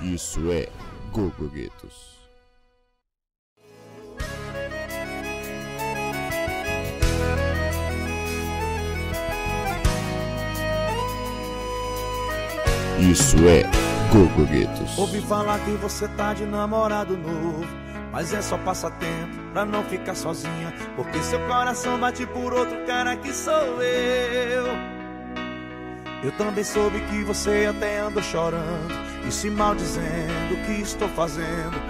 Isso é Gogoguetos. Isso é Gogoguetos. Ouvi falar que você tá de namorado novo, mas é só passatempo pra não ficar sozinha, porque seu coração bate por outro cara que sou eu. Eu também soube que você até andou chorando e se maldizendo o que estou fazendo.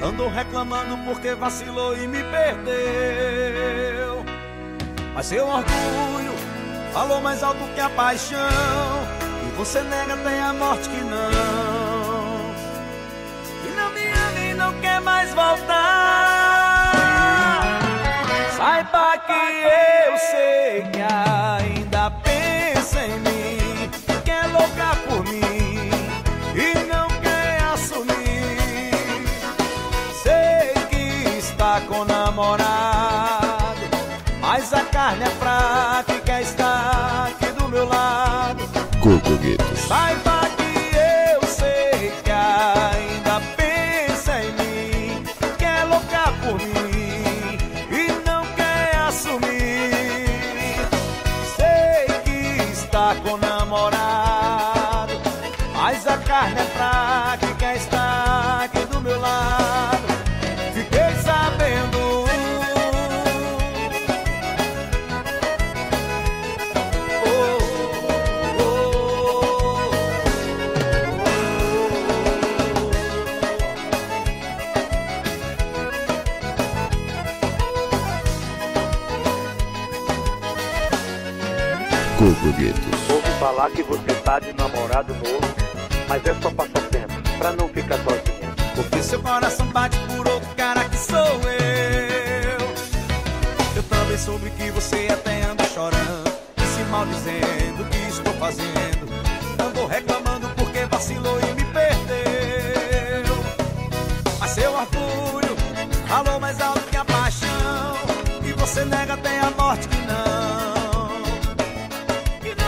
Andou reclamando porque vacilou e me perdeu. Mas seu orgulho falou mais alto que a paixão, e você nega até a morte que não me ama e não quer mais voltar. Saiba que eu sei que ainda pensa em mim, que é louca por mim e não quer assumir. Sei que está com namorado, mas a carne é fraca e quer estar aqui do meu lado. Gogoguetos. Saiba que eu sei que ainda pensa em mim, que é louca por mim e não quer assumir. Sei que está com namorado, mas a carne é fraca e quer estar aqui do meu lado. Fiquei sabendo. Gogoguetos. Ouvi falar que você tá de namorado novo, mas é só passatempo pra não ficar sozinha. Porque seu coração bate por outro cara que sou eu. Eu também soube que você até anda chorando e se maldizendo o que estou fazendo. Andou reclamando porque vacilou e me perdeu. Mas seu orgulho falou mais alto que a paixão, e você nega até a morte que não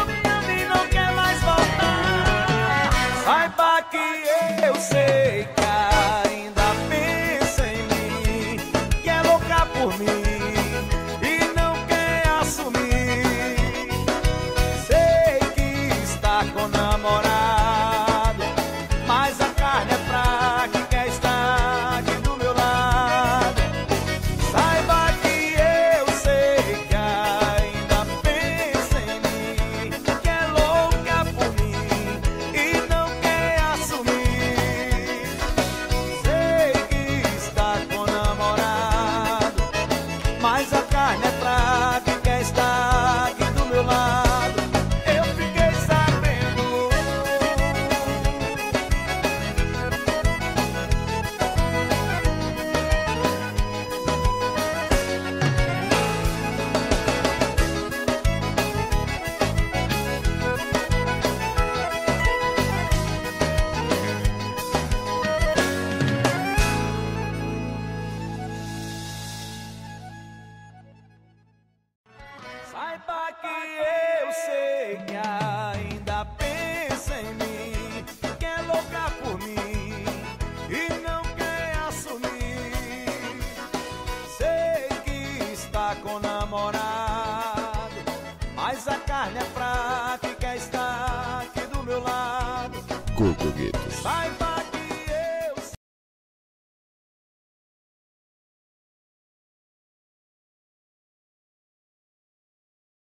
me ama e não quer mais voltar. Saiba que eu sei que ainda pensa em mim, que é louca por mim e não quer assumir. Sei que está com namorado, mas a carne é fraca e quer estar aqui do meu lado. Saiba que eu sei que ainda pensa em mim, que é louca por mim e não quer assumir. Sei que está com namorado, mas a carne é fraca e quer estar aqui do meu lado. Eu fiquei sabendo. Saiba que eu sei que ainda pensa em mim, que é louca por mim e não quer assumir. Sei que está com namorado, mas a carne é fraca e quer estar aqui do meu lado. Gogoguetos. Saiba